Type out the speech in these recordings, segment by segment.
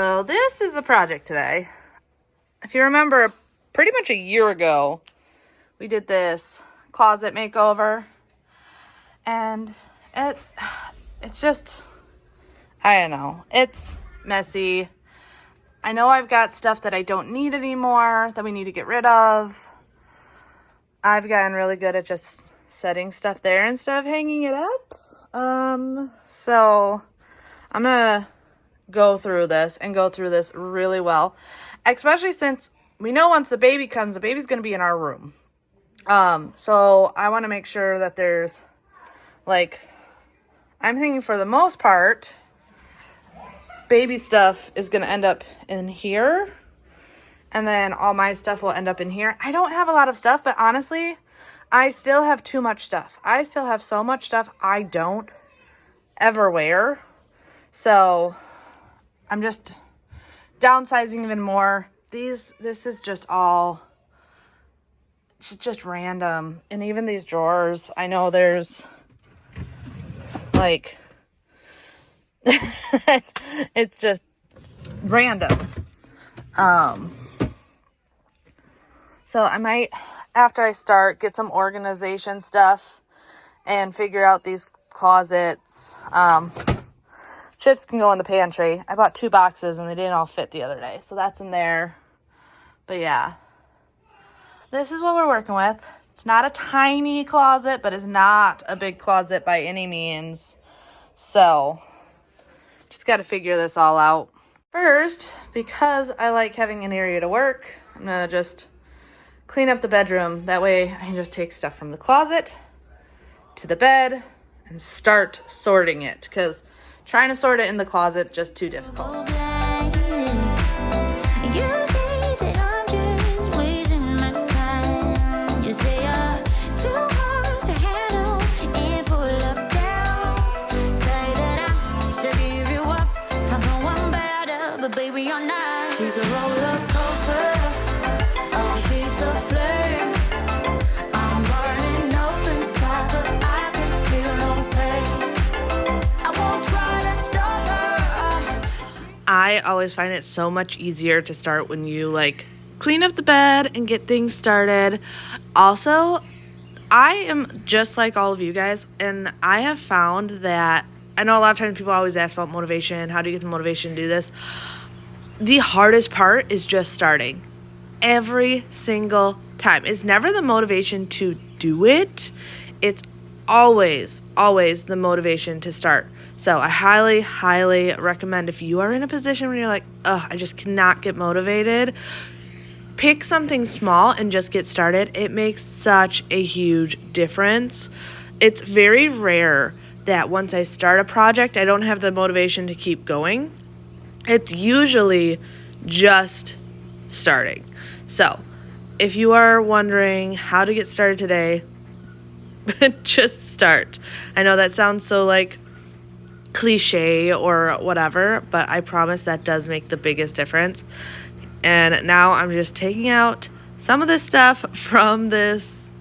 So this is the project today. If you remember, pretty much a year ago, we did this closet makeover. And it's just, I don't know, it's messy. I know I've got stuff that I don't need anymore that we need to get rid of. I've gotten really good at just setting stuff there instead of hanging it up. So I'm gonna go through this really well, especially since we know once the baby comes, the baby's gonna be in our room. So I want to make sure that there's, like, I'm thinking for the most part, baby stuff is going to end up in here. And then all my stuff will end up in here. I don't have a lot of stuff, but honestly, I still have too much stuff. I still have so much stuff I don't ever wear. So I'm just downsizing even more. This is just all... it's just random. And even these drawers, I know there's like it's just random. So I might, after I start, get some organization stuff and figure out these closets. Chips can go in the pantry. I bought 2 boxes and they didn't all fit the other day, so that's in there. But yeah, this is what we're working with. It's not a tiny closet, but it's not a big closet by any means. So, just got to figure this all out. First, because I like having an area to work, I'm going to just clean up the bedroom. That way I can just take stuff from the closet to the bed and start sorting it. Because trying to sort it in the closet, just too difficult. She's a roller coaster. Oh, she's a flame. I'm burning up inside, but I can feel no pain. I won't try to stop her. I always find it so much easier to start when you like clean up the bed and get things started. Also, I am just like all of you guys, and I have found that I know a lot of times people always ask about motivation. How do you get the motivation to do this? The hardest part is just starting. Every single time. It's never the motivation to do it. It's always the motivation to start. So I highly, highly recommend, if you are in a position where you're like, I just cannot get motivated, pick something small and just get started. It makes such a huge difference. It's very rare that once I start a project, I don't have the motivation to keep going. It's usually just starting. So, if you are wondering how to get started today, just start. I know that sounds so like cliche or whatever, but I promise that does make the biggest difference. And now I'm just taking out some of this stuff from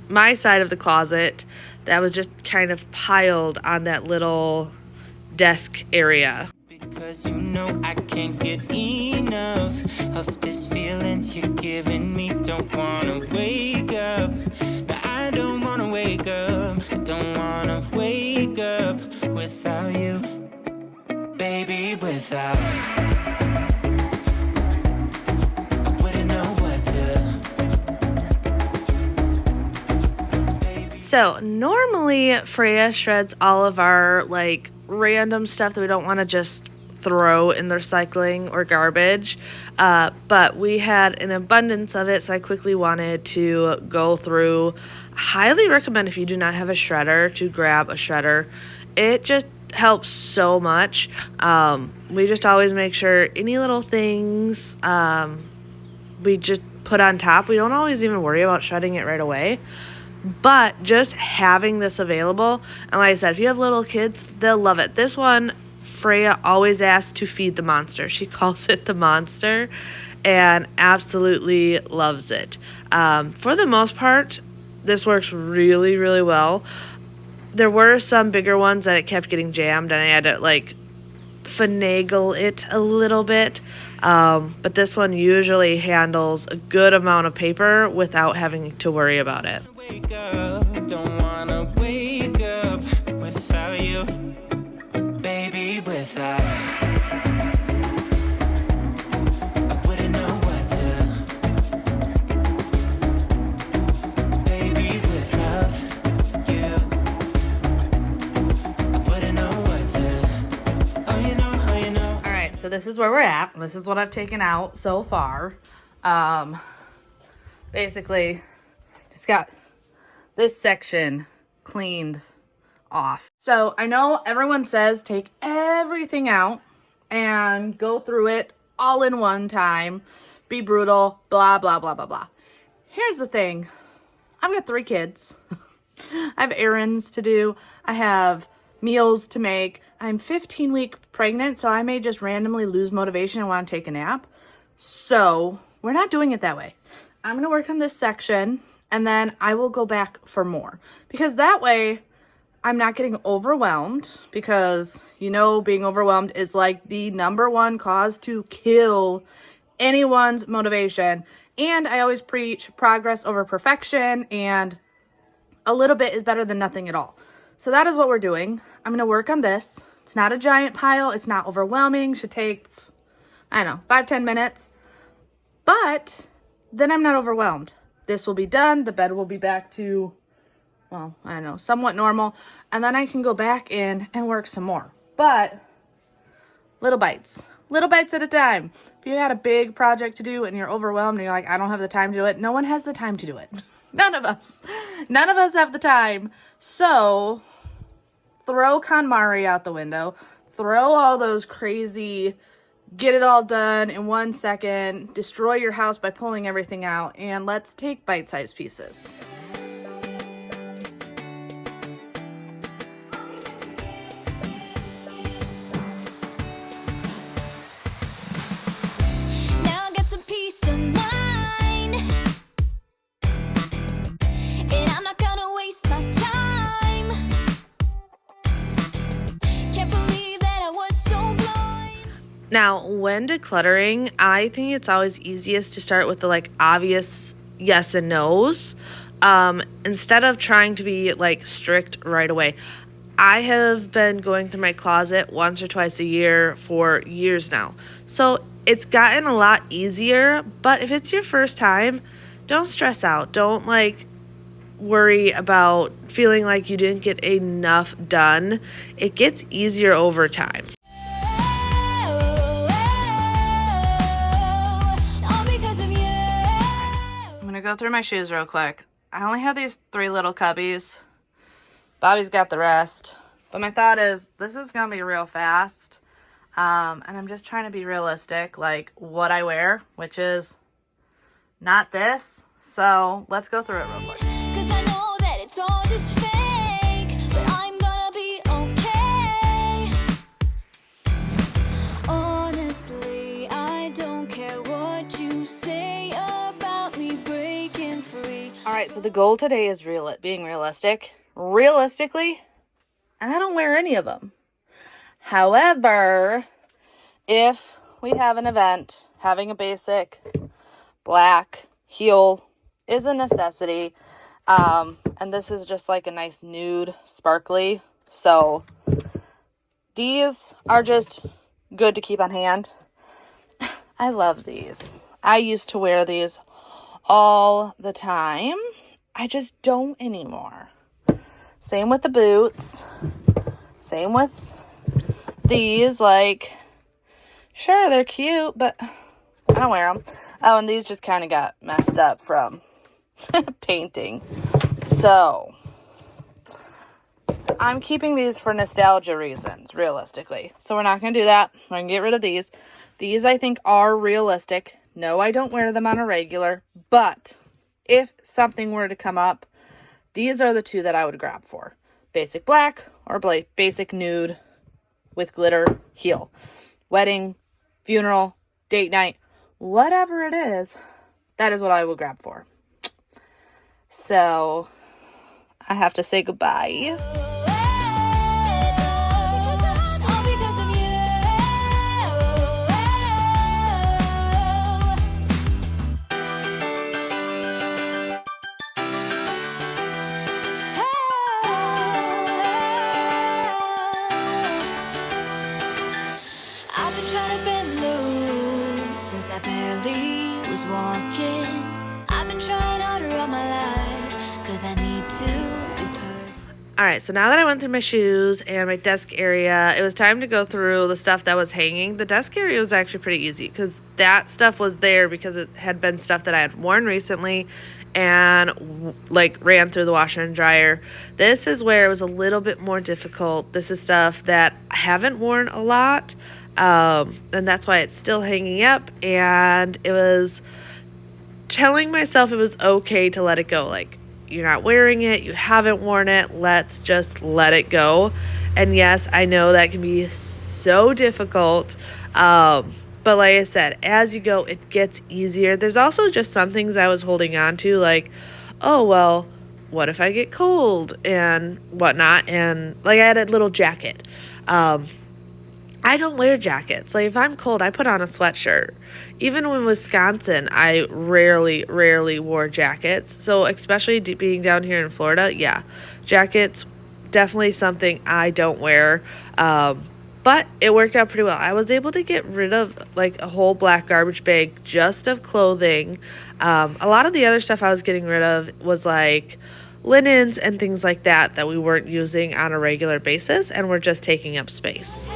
my side of the closet that was just kind of piled on that little desk area. Because you know I can't get enough of this feeling you're giving me. Don't wanna wake up. No, I don't wanna wake up. I don't wanna wake up without you, baby, without you. I wouldn't know what to. Baby. So normally Freya shreds all of our like random stuff that we don't want to just throw in the recycling or garbage, but we had an abundance of it, so I quickly wanted to go through. Highly recommend, if you do not have a shredder, to grab a shredder. It just helps so much. We just always make sure any little things we just put on top. We don't always even worry about shredding it right away, but just having this available, and like I said, if you have little kids, they'll love it. This one, Freya always asks to feed the monster. She calls it the monster and absolutely loves it. For the most part, this works really, really well. There were some bigger ones that it kept getting jammed, and I had to like finagle it a little bit. But this one usually handles a good amount of paper without having to worry about it. Wake up, don't wanna wake up without you, baby, without. I wouldn't know what to, baby, without you. I wouldn't know what to. Oh, you know. All right, so this is where we're at. This is what I've taken out so far. Basically, just got this section cleaned off. So I know everyone says take everything out and go through it all in one time, be brutal, blah, blah, blah, blah, blah. Here's the thing. I've got 3 kids. I have errands to do. I have meals to make. I'm 15 weeks pregnant, so I may just randomly lose motivation and want to take a nap. So we're not doing it that way. I'm going to work on this section, and then I will go back for more. Because that way, I'm not getting overwhelmed, because, you know, being overwhelmed is like the #1 cause to kill anyone's motivation. And I always preach progress over perfection, and a little bit is better than nothing at all. So that is what we're doing. I'm going to work on this. It's not a giant pile. It's not overwhelming. Should take, I don't know, 5-10 minutes. But then I'm not overwhelmed. This will be done. The bed will be back to, well, I don't know, somewhat normal. And then I can go back in and work some more. But little bites at a time. If you had a big project to do and you're overwhelmed and you're like, I don't have the time to do it. No one has the time to do it. None of us have the time. So throw KonMari out the window. Throw all those crazy, get it all done in 1 second, destroy your house by pulling everything out, and let's take bite-sized pieces. Now I got some peace of mind, and I'm not gonna waste my time. Can't believe that I was so blind. Now, when decluttering, I think it's always easiest to start with the like obvious yes and no's, instead of trying to be like strict right away. I have been going through my closet once or twice a year for years now. So it's gotten a lot easier, but if it's your first time, don't stress out. Don't like worry about feeling like you didn't get enough done. It gets easier over time. I'm gonna go through my shoes real quick. I only have these 3 little cubbies. Bobby's got the rest. But my thought is, this is gonna be real fast. And I'm just trying to be realistic, like what I wear, which is not this. So let's go through it real quick. 'Cause I know that it's all just fake, but I'm gonna be okay. Honestly, I don't care what you say about me breaking free. All right, so the goal today is being realistic. Realistically, I don't wear any of them. However, if we have an event, having a basic black heel is a necessity. And this is just like a nice nude sparkly. So these are just good to keep on hand. I love these. I used to wear these all the time. I just don't anymore. Same with the boots. Same with these. Like, sure, they're cute, but I don't wear them. Oh, and these just kind of got messed up from painting. So I'm keeping these for nostalgia reasons, realistically. So we're not going to do that. We're going to get rid of these. These, I think, are realistic. No, I don't wear them on a regular. But if something were to come up, these are the 2 that I would grab for. Basic black or basic nude with glitter heel. Wedding, funeral, date night, whatever it is, that is what I will grab for. So I have to say goodbye. All because of you. walking. I've been trying harder all my life, cause I need to be perfect. All right, so now that I went through my shoes and my desk area, it was time to go through the stuff that was hanging. The desk area was actually pretty easy because that stuff was there because it had been stuff that I had worn recently and like ran through the washer and dryer. This is where it was a little bit more difficult. This is stuff that I haven't worn a lot, and that's why it's still hanging up. And it was telling myself it was okay to let it go. Like, you're not wearing it, you haven't worn it, let's just let it go. And yes, I know that can be so difficult. But like I said, as you go, it gets easier. There's also just some things I was holding on to, like, oh, well, what if I get cold and whatnot? And like I had a little jacket. I don't wear jackets. Like, if I'm cold, I put on a sweatshirt. Even in Wisconsin, I rarely wore jackets. So, especially being down here in Florida, yeah, jackets, definitely something I don't wear. But it worked out pretty well. I was able to get rid of, like, a whole black garbage bag just of clothing. A lot of the other stuff I was getting rid of was, like, linens and things like that we weren't using on a regular basis and were just taking up space.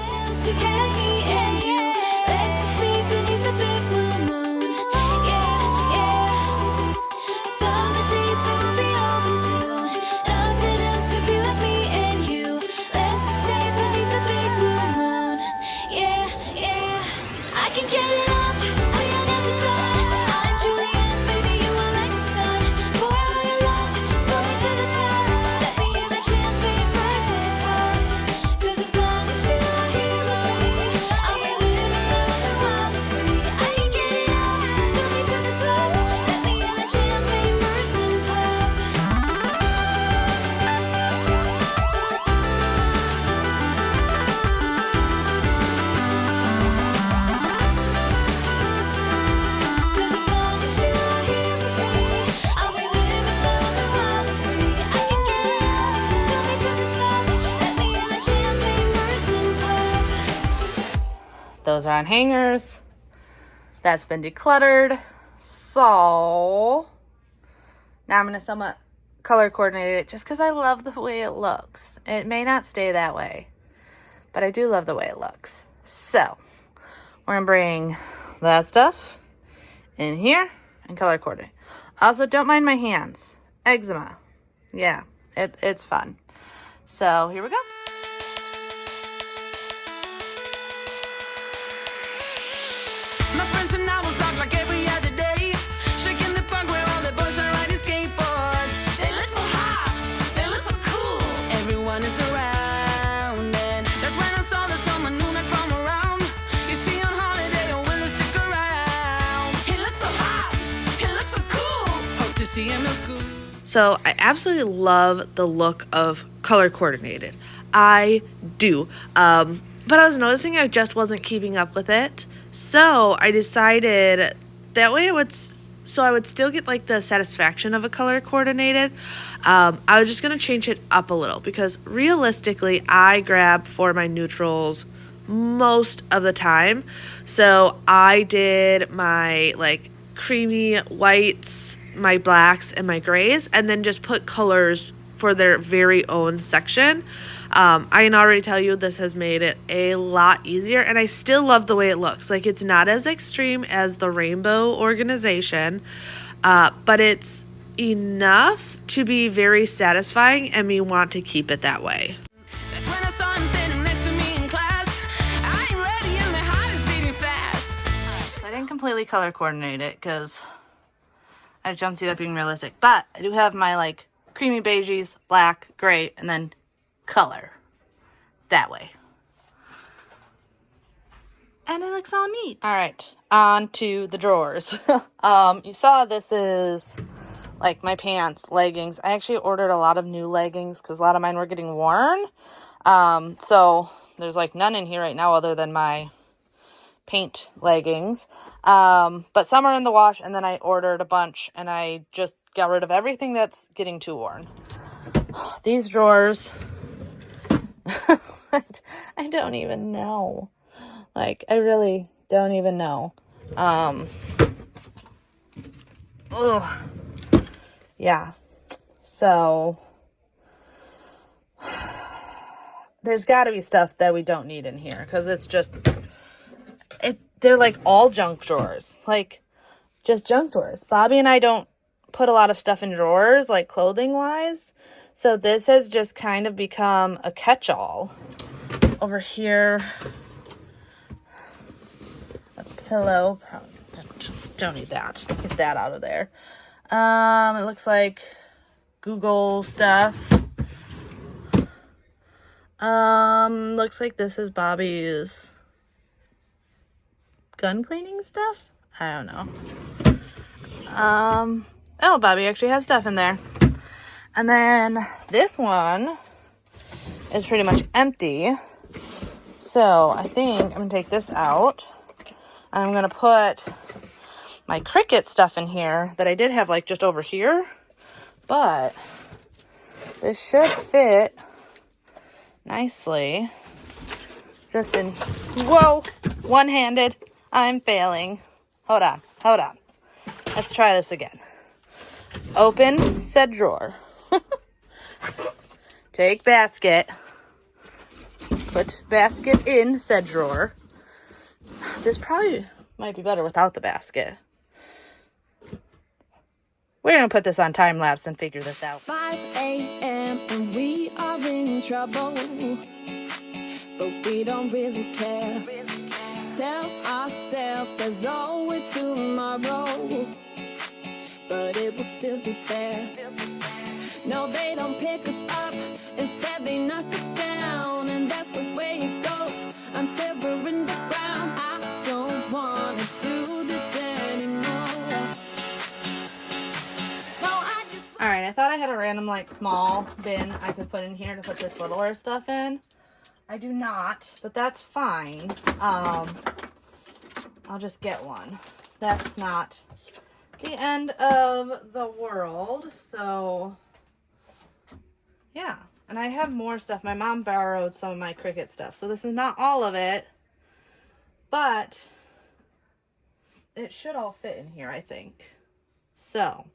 Those are on hangers. That's been decluttered. So now I'm going to somewhat color coordinate it just because I love the way it looks. It may not stay that way, but I do love the way it looks. So we're going to bring that stuff in here and color coordinate. Also, don't mind my hands. Eczema. Yeah, it's fun. So here we go. My friends and I will talk like every other day, shaking the park where all the boys are riding skateboards. They look so hot, they look so cool. Everyone is around, and that's when I saw that someone new not from around. You see, on holiday, or will he stick around? He looks so hot, he looks so cool. Hope to see him in school. So I absolutely love the look of color coordinated. I do. But I was noticing I just wasn't keeping up with it. So I decided that way I would still get like the satisfaction of a color coordinated. I was just going to change it up a little because realistically I grab for my neutrals most of the time. So I did my like creamy whites, my blacks, and my grays, and then just put colors for their very own section. I can already tell you this has made it a lot easier, and I still love the way it looks. Like, it's not as extreme as the rainbow organization, but it's enough to be very satisfying, and we want to keep it that way. That's when I saw him standing next to me in class. I ain't ready and my heart is beating fast. So I didn't completely color coordinate it because I just don't see that being realistic. But I do have my like creamy beiges, black, gray, and then color that way. And it looks all neat. All right, on to the drawers. You saw this is like my pants, leggings. I actually ordered a lot of new leggings because a lot of mine were getting worn. So there's like none in here right now other than my paint leggings. But some are in the wash, and then I ordered a bunch, and I just got rid of everything that's getting too worn. These drawers, I don't even know. Like, I really don't even know. ugh. Yeah. So there's got to be stuff that we don't need in here because it's just they're like all junk drawers, like just junk drawers. Bobby and I don't put a lot of stuff in drawers, like clothing wise, so this has just kind of become a catch-all. Over here, a pillow. Don't need that. Get that out of there. It looks like Google stuff. Looks like this is Bobby's gun cleaning stuff. I don't know. Oh, Bobby actually has stuff in there. And then this one is pretty much empty. So I think I'm gonna take this out. I'm gonna put my Cricut stuff in here that I did have like just over here, but this should fit nicely. Just in, whoa, one-handed. I'm failing. Hold on. Let's try this again. Open said drawer. Take basket. Put basket in said drawer. This probably might be better without the basket. We're going to put this on time lapse and figure this out. 5 a.m. and we are in trouble, but we don't really care. Tell ourselves there's always tomorrow, but it will still be there. No, they don't pick us up, instead they knock us down, and that's the way it goes until we're in the ground. I don't wanna do this anymore. No, all right, I thought I had a random like small bin I could put in here to put this littler stuff in. I do not, but that's fine. I'll just get one. That's not the end of the world. So yeah, and I have more stuff. My mom borrowed some of my Cricut stuff, so this is not all of it, but it should all fit in here, I think. So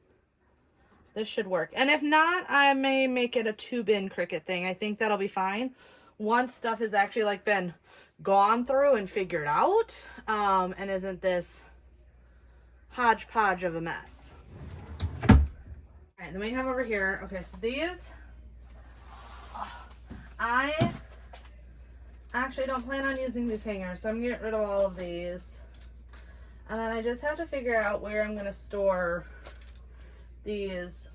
this should work. And if not, I may make it a 2-bin Cricut thing. I think that'll be fine once stuff has actually like been gone through and figured out, and isn't this hodgepodge of a mess. All right, then we have over here, okay, so these, I actually don't plan on using these hangers, so I'm gonna get rid of all of these. And then I just have to figure out where I'm gonna store these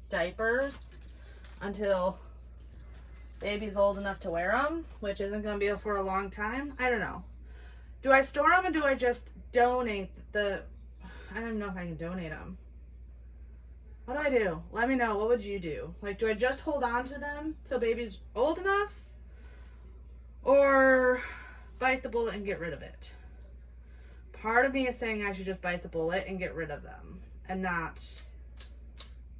diapers until baby's old enough to wear them, which isn't going to be for a long time. I don't know. Do I store them, or do I just donate the... I don't even know if I can donate them. What do I do? Let me know. What would you do? Like, do I just hold on to them till baby's old enough? Or bite the bullet and get rid of it? Part of me is saying I should just bite the bullet and get rid of them and not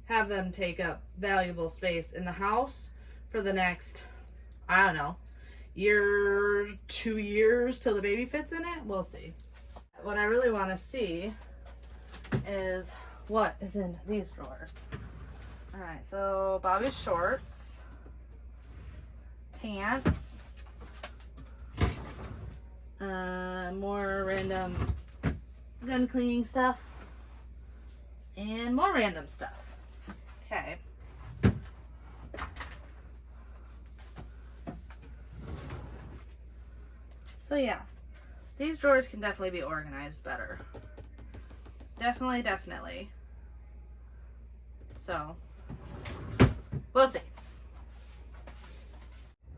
have them take up valuable space in the house for the next, I don't know, year, 2 years till the baby fits in it. We'll see. What I really want to see is what is in these drawers. All right, so Bobby's shorts, pants, more random gun cleaning stuff, and more random stuff. Okay. So yeah, these drawers can definitely be organized better. Definitely. So, we'll see.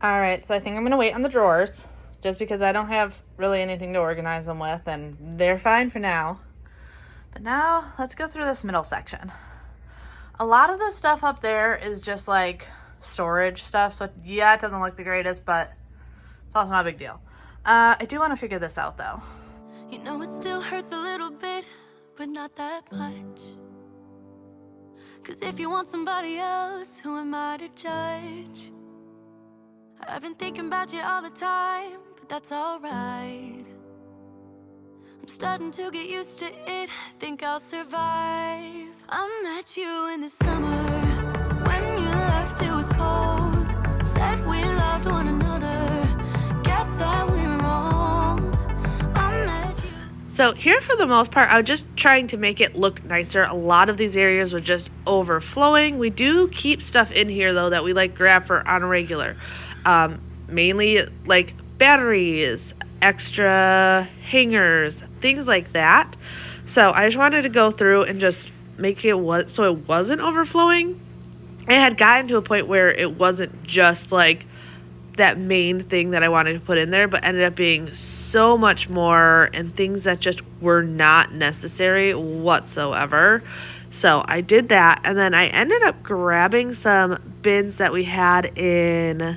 Alright, so I think I'm going to wait on the drawers, just because I don't have really anything to organize them with, and they're fine for now. But now, let's go through this middle section. A lot of the stuff up there is just like storage stuff, so yeah, it doesn't look the greatest, but it's also not a big deal. I do want to figure this out though. You know it still hurts a little bit, but not that much. 'Cause if you want somebody else, who am I to judge? I've been thinking about you all the time, but that's alright. I'm starting to get used to it, think I'll survive. I met you in the summer, when you left it was cold. Said we loved one another, guess that we're wrong. I met you. So here for the most part, I was just trying to make it look nicer. A lot of these areas were just overflowing. We do keep stuff in here though that we like grab for on a regular. Mainly like batteries, extra hangers, things like that. So I just wanted to go through and just make it so it wasn't overflowing. It had gotten to a point where it wasn't just like that main thing that I wanted to put in there, but ended up being so much more and things that just were not necessary whatsoever. So I did that, and then I ended up grabbing some bins that we had in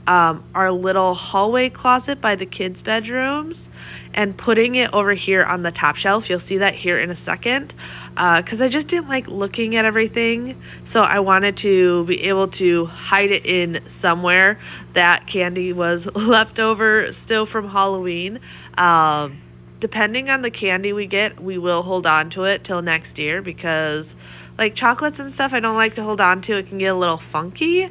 our little hallway closet by the kids' bedrooms and putting it over here on the top shelf. You'll see that here in a second, because I just didn't like looking at everything, so I wanted to be able to hide it in somewhere. That candy was left over still from Halloween. Depending on the candy we get, we will hold on to it till next year, because like chocolates and stuff I don't like to hold on to. It can get a little funky.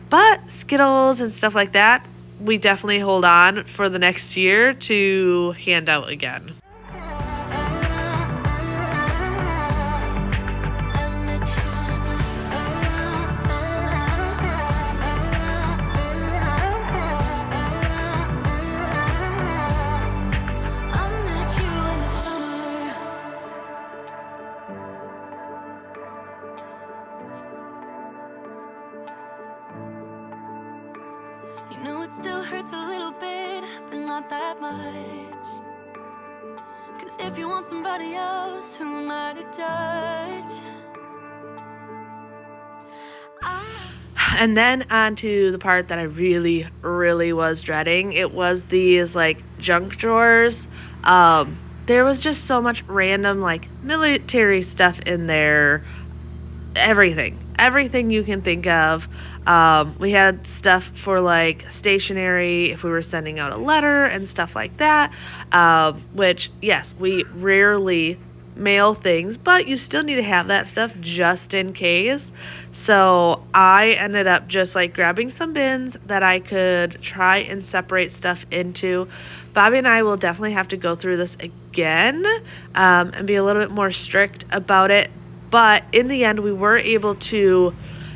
But Skittles and stuff like that, we definitely hold on for the next year to hand out again. You know it still hurts a little bit, but not that much. 'Cause if you want somebody else, who am I to judge? And then on to the part that I really, really was dreading. It was these like junk drawers. There was just so much random like military stuff in there. Everything you can think of. We had stuff for like stationery if we were sending out a letter and stuff like that, which yes, we rarely mail things, but you still need to have that stuff just in case. So I ended up just like grabbing some bins that I could try and separate stuff into. Bobby and I will definitely have to go through this again, and be a little bit more strict about it. But in the end, we were able to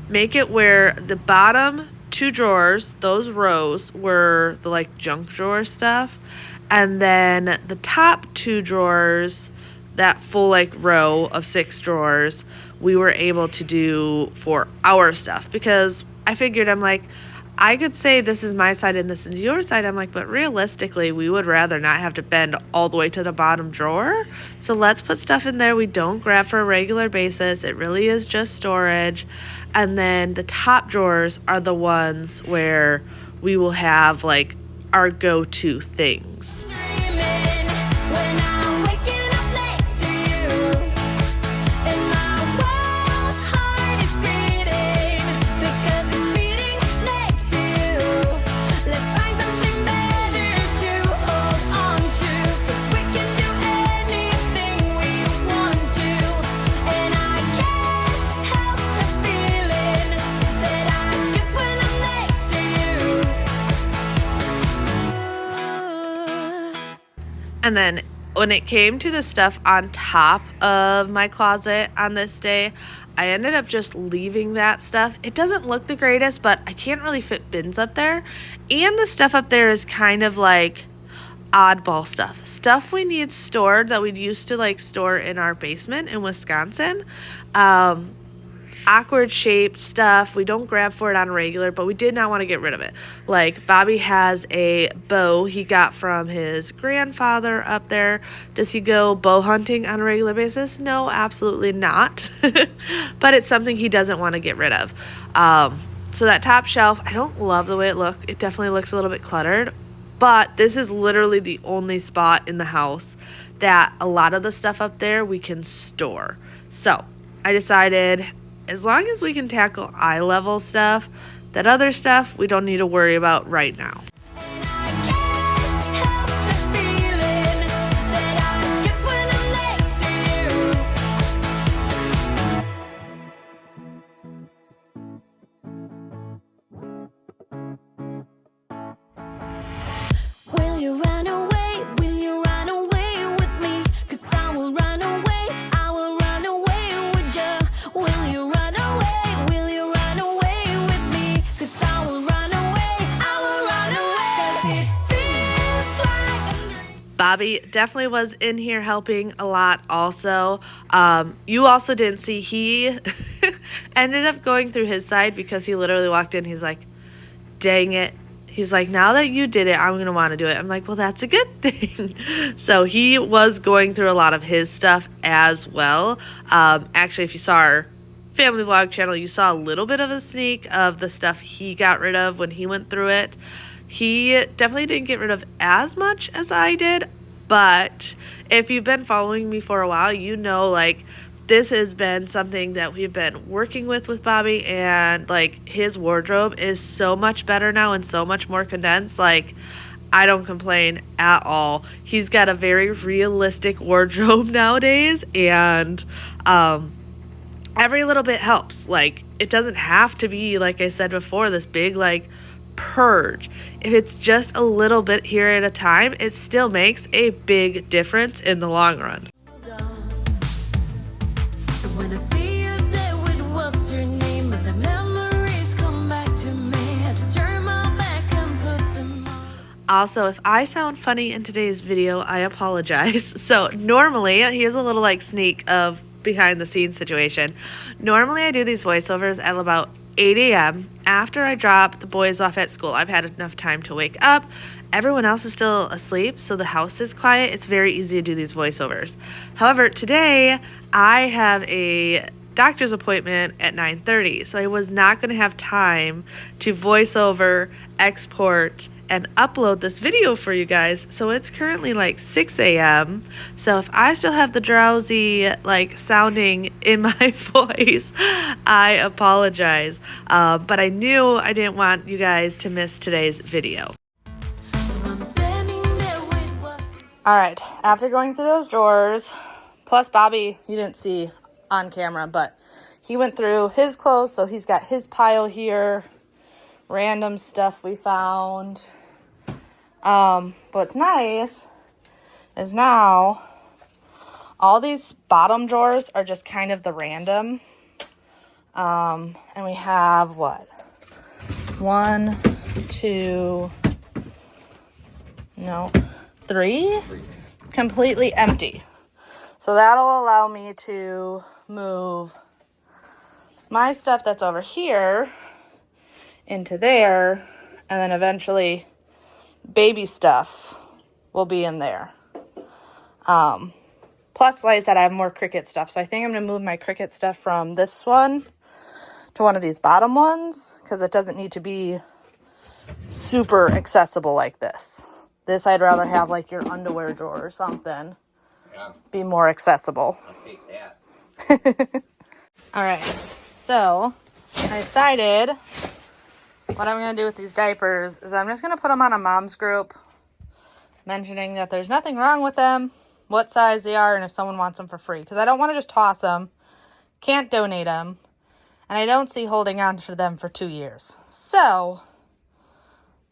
make it where the bottom two drawers, those rows, were the like junk drawer stuff. And then the top two drawers, that full like row of 6 drawers, we were able to do for our stuff. Because I figured, I'm like, I could say this is my side and this is your side. I'm like, but realistically, we would rather not have to bend all the way to the bottom drawer. So let's put stuff in there we don't grab for a regular basis. It really is just storage. And then the top drawers are the ones where we will have like our go-to things. And then when it came to the stuff on top of my closet on this day, I ended up just leaving that stuff. It doesn't look the greatest, but I can't really fit bins up there. And the stuff up there is kind of like oddball stuff we need stored that we'd used to like store in our basement in Wisconsin. Awkward shaped stuff we don't grab for it on a regular, but we did not want to get rid of it. Like Bobby has a bow he got from his grandfather up there. Does he go bow hunting on a regular basis? No, absolutely not. But it's something he doesn't want to get rid of. So that top shelf, I don't love the way it looks. It definitely looks a little bit cluttered, but this is literally the only spot in the house that a lot of the stuff up there we can store. So I decided, as long as we can tackle eye level stuff, that other stuff we don't need to worry about right now. And I can't help the feeling that I Bobby definitely was in here helping a lot also. You also didn't see he ended up going through his side because he literally walked in. He's like, dang it. He's like, now that you did it, I'm going to want to do it. I'm like, well, that's a good thing. So he was going through a lot of his stuff as well. Actually, if you saw our family vlog channel, you saw a little bit of a sneak of the stuff he got rid of when he went through it. He definitely didn't get rid of as much as I did, but if you've been following me for a while, you know, like, this has been something that we've been working with Bobby, and like his wardrobe is so much better now and so much more condensed. Like, I don't complain at all. He's got a very realistic wardrobe nowadays, and every little bit helps. Like, it doesn't have to be, like I said before, this big like purge. If it's just a little bit here at a time, it still makes a big difference in the long run. Also, if I sound funny in today's video, I apologize. So normally, here's a little like sneak of behind the scenes situation. Normally I do these voiceovers at about 8 a.m. after I drop the boys off at school. I've had enough time to wake up. Everyone else is still asleep, so the house is quiet. It's very easy to do these voiceovers. However, today I have a doctor's appointment at 9:30, so I was not going to have time to voiceover, export, and upload this video for you guys. So it's currently like 6 a.m. So if I still have the drowsy like sounding in my voice, I apologize. But I knew I didn't want you guys to miss today's video. All right, after going through those drawers, plus Bobby, you didn't see on camera, but he went through his clothes, so he's got his pile here, random stuff we found. What's nice is now all these bottom drawers are just kind of the random. And we have what? 1, 2, no, 3 completely empty. So that'll allow me to move my stuff that's over here into there, and then eventually baby stuff will be in there. Plus, like I said, I have more Cricut stuff, so I think I'm going to move my Cricut stuff from this one to one of these bottom ones, because it doesn't need to be super accessible like this. This I'd rather have like your underwear drawer or something. Yeah. Be more accessible. I'll take that. All right, so I decided what I'm going to do with these diapers is I'm just going to put them on a mom's group, mentioning that there's nothing wrong with them, what size they are, and if someone wants them for free. Because I don't want to just toss them, can't donate them, and I don't see holding on to them for 2 years. So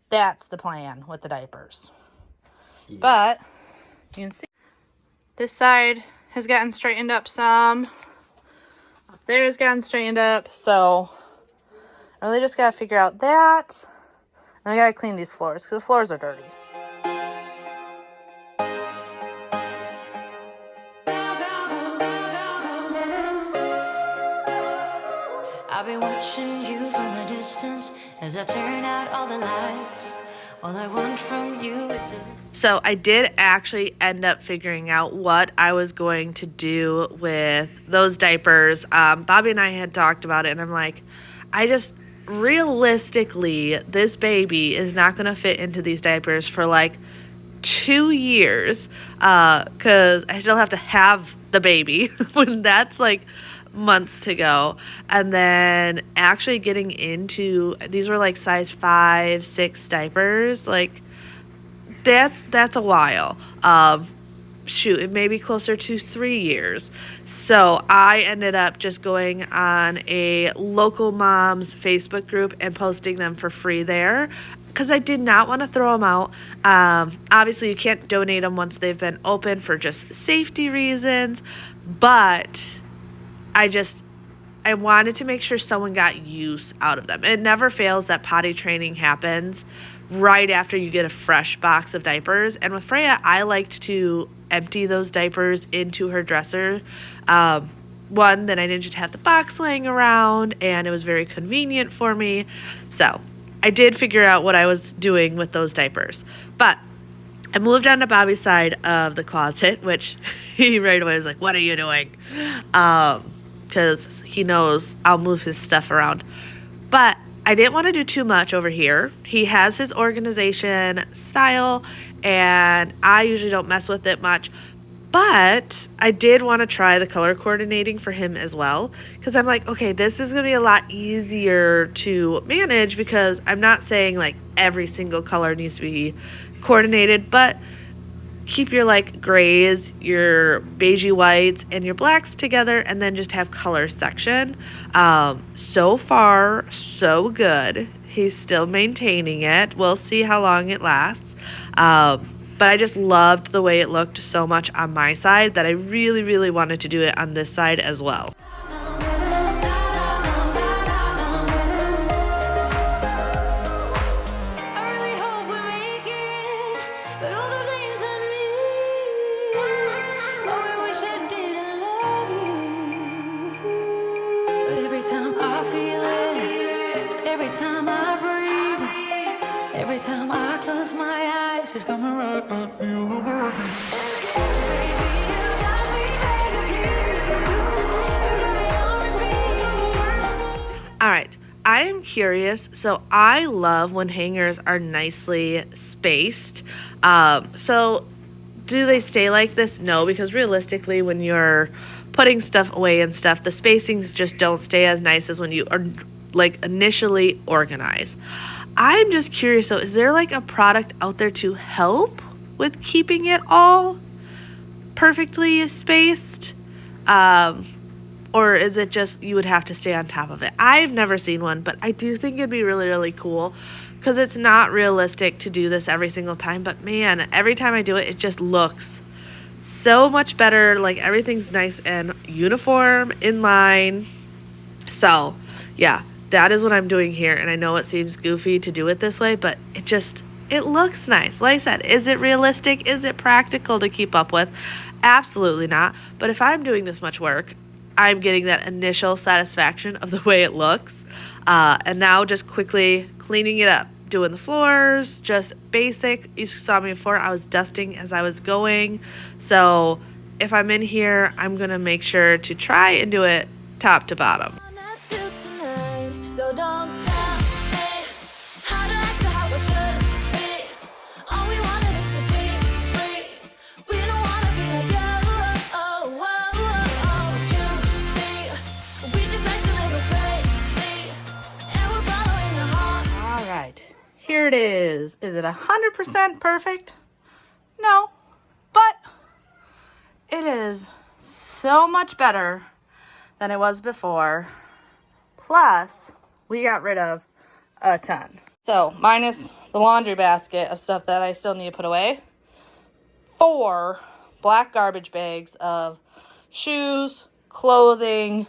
that's the plan with the diapers. Yeah. But you can see this side has gotten straightened up some. Up there has gotten straightened up. So I really just got to figure out that. And I got to clean these floors because the floors are dirty. I've been watching you from a distance as I turn out all the lights. All I want from you is to... So I did actually end up figuring out what I was going to do with those diapers. Bobby and I had talked about it, and I'm like, realistically, this baby is not going to fit into these diapers for like 2 years, because I still have to have the baby when that's like months to go. And then actually getting into, these were like size 5, 6 diapers, like that's a while. It may be closer to 3 years. So I ended up just going on a local moms Facebook group and posting them for free there, because I did not want to throw them out. Obviously, you can't donate them once they've been open for just safety reasons, but I wanted to make sure someone got use out of them. It never fails that potty training happens right after you get a fresh box of diapers. And with Freya, I liked to empty those diapers into her dresser. One, then I didn't just have the box laying around, and it was very convenient for me. So I did figure out what I was doing with those diapers. But I moved on to Bobby's side of the closet, which he right away was like, "What are you doing?" Because he knows I'll move his stuff around. But I didn't want to do too much over here. He has his organization style, and I usually don't mess with it much. But I did want to try the color coordinating for him as well, because I'm like, okay, this is going to be a lot easier to manage, because I'm not saying like every single color needs to be coordinated, but keep your like grays, your beigey whites, and your blacks together, and then just have color section. So far, so good. He's still maintaining it. We'll see how long it lasts. But I just loved the way it looked so much on my side that I really, really wanted to do it on this side as well. Every time I close my eyes, it's gonna rock up the All right, I am curious. So I love when hangers are nicely spaced. So do they stay like this? No, because realistically, when you're putting stuff away and stuff, the spacings just don't stay as nice as when you are like initially organize. I'm just curious though, is there like a product out there to help with keeping it all perfectly spaced? Or is it just you would have to stay on top of it? I've never seen one, but I do think it'd be really, really cool, because it's not realistic to do this every single time. But man, every time I do it, it just looks so much better. Like everything's nice and uniform, in line. So yeah, that is what I'm doing here. And I know it seems goofy to do it this way, but it looks nice. Like I said, is it realistic? Is it practical to keep up with? Absolutely not. But if I'm doing this much work, I'm getting that initial satisfaction of the way it looks. And now just quickly cleaning it up, doing the floors, just basic. You saw me before, I was dusting as I was going. So if I'm in here, I'm going to make sure to try and do it top to bottom. So don't tell me how to act or how I should be. All we wanted is to be free. We don't wanna be like you see. We just like a little crazy, and we're following the heart. All right, here it is. Is it 100% perfect? No, but it is so much better than it was before. Plus, we got rid of a ton. So, minus the laundry basket of stuff that I still need to put away, 4 black garbage bags of shoes, clothing,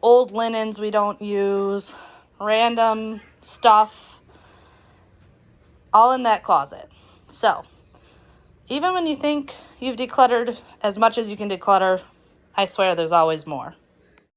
old linens we don't use, random stuff, all in that closet. So, even when you think you've decluttered as much as you can declutter, I swear there's always more.